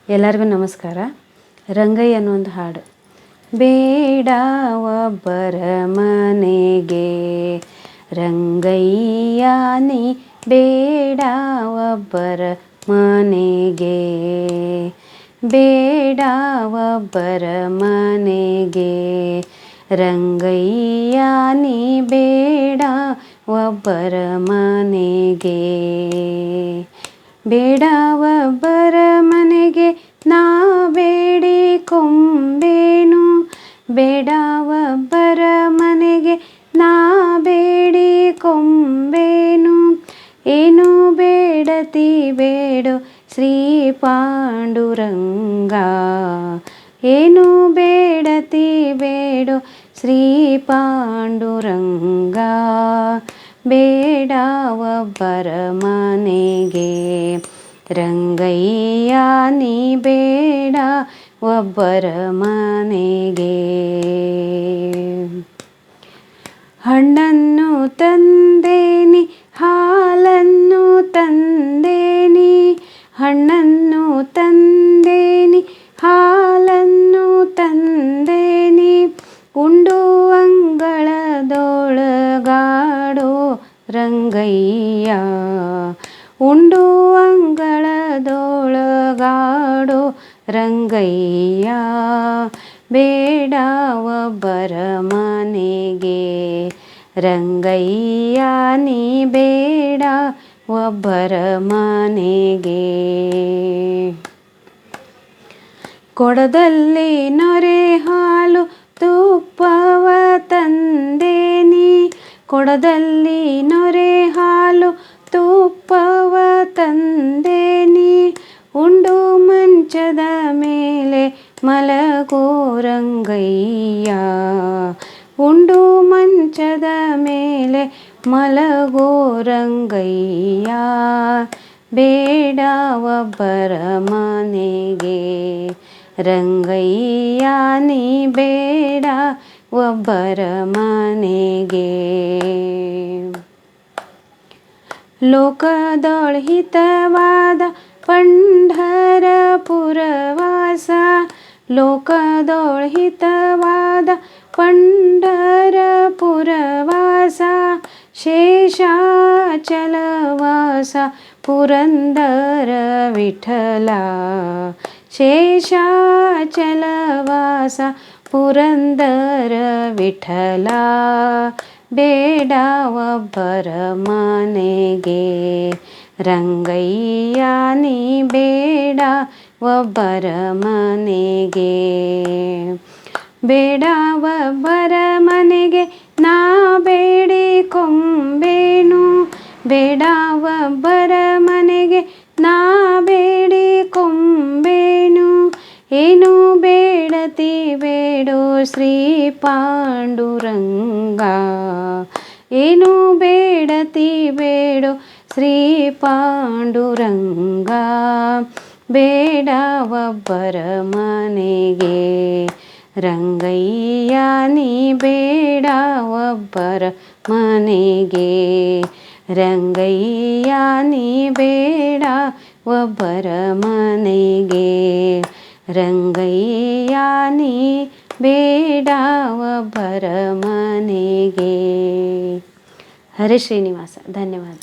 ಎಲ್ಲರಿಗೂ ನಮಸ್ಕಾರ. ರಂಗಯ್ಯ ಅನ್ನೋ ಒಂದು ಹಾಡು. ಬೇಡ ಒಬ್ಬರ ಮನೆಗೆ ರಂಗಯ್ಯ ನೀ, ಬೇಡ ಒಬ್ಬರ ಮನೆಗೆ, ಬೇಡ ಒಬ್ಬರ ಮನೆಗೆ ರಂಗಯ್ಯ ನೀ, ಬೇಡ ಒಬ್ಬರ ಮನೆಗೆ. ಬೇಡ ಒಬ್ಬರ ಮನೆಗೆ ನಾ ಬೇಡಿಕೊಂಬೇನು, ಬೇಡ ಒಬ್ಬರ ಮನೆಗೆ ನಾ ಬೇಡಿಕೊಂಬೇನು. ಏನು ಬೇಡತಿ ಬೇಡೋ ಶ್ರೀ ಪಾಂಡುರಂಗ, ಏನು ಬೇಡತಿ ಬೇಡೋ ಶ್ರೀ ಪಾಂಡುರಂಗ. ಬೇಡ ಒಬ್ಬರ ಮನೆಗೆ ರಂಗಯ್ಯ ನೀ, ಬೇಡ ಒಬ್ಬರ ಮನೆಗೆ. ಹಣ್ಣನ್ನು ತಂದೇನಿ ಹಾಲನ್ನು ತಂದೇನಿ, ಹಣ್ಣನ್ನು ತಂದೇನಿ ಹಾಲನ್ನು ತಂದೇನಿ. ಉಂಡು ಅಂಗಳದೊಳಗಾಡೋ ರಂಗಯ್ಯ, ಉಂಡು ಅಂಗಳದೊಳಗಾಡೋ ರಂಗಯ್ಯ. ಬೇಡ ಒಬ್ಬರ ಮನೆಗೆ ರಂಗಯ್ಯ ನೀ, ಬೇಡ ಒಬ್ಬರ ಮನೆಗೆ. ಕೊಡದಲ್ಲಿ ನೊರೆ ಹಾಲು ತುಪ್ಪವ ತಂದೇನಿ, ಕೊಡದಲ್ಲಿ ನೊರೆ ಹಾಲು ತುಪ್ಪವ ತಂದೇನಿ. ಉಂಡು ಮಂಚದ ಮೇಲೆ ಮಲಗೋ ರಂಗಯ್ಯ, ಉಂಡು ಮಂಚದ ಮೇಲೆ ಮಲಗೋ ರಂಗಯ್ಯ. ಬೇಡ ಒಬ್ಬರ ಮನೆಗೆ ರಂಗಯ್ಯ ನೀ, ಬೇಡ ಒಬ್ಬರ ಮನೆಗೆ. ಲೋಕದೊಳಹಿತವಾದ ಪಂಢರಪುರವಾಸ, ಲೋಕದೊಳಹಿತವಾದ ಪಂಢರಪುರವಾಸ. ಶೇಷಾಚಲವಾಸ ಪುರಂದರ ವಿಠಲ, ಶೇಷಾಚಲವಾಸ ಪುರಂದರ ವಿಠಲ. ಬೇಡ ಒಬ್ಬರ ಮನೆಗೆ ರಂಗಯ್ಯ ನೀ, ಬೇಡ ಒಬ್ಬರ ಮನೆಗೆ. ಬೇಡ ಒಬ್ಬರ ಮನೆಗೆ ನಾ ಬೇಡಿಕೊಂಬೇನು, ಬೇಡ ಒಬ್ಬರ ಮನೆಗೆ ನಾ ಬೇಡಿಕೊಂಬೇನು. ಏನು ಬೇಡತಿ ಬೇಡೋ ಶ್ರೀ ಪಾಂಡುರಂಗ, ಏನು ಬೇಡತಿ ಬೇಡೋ ಶ್ರೀ ಪಾಂಡುರಂಗ. ಬೇಡ ಒಬ್ಬರ ಮನೆಗೆ ರಂಗಯ್ಯ ನೀ, ಬೇಡ ಒಬ್ಬರ ಮನೆಗೆ ರಂಗಯ್ಯ ನೀ, ಬೇಡ ಒಬ್ಬರ ಮನೆಗೆ ರಂಗಯ್ಯ ನೀ, ಬೇಡ ಒಬ್ಬರ ಮನೆಗೆ. ಹರೇ ಶ್ರೀನಿವಾಸ. ಧನ್ಯವಾದ.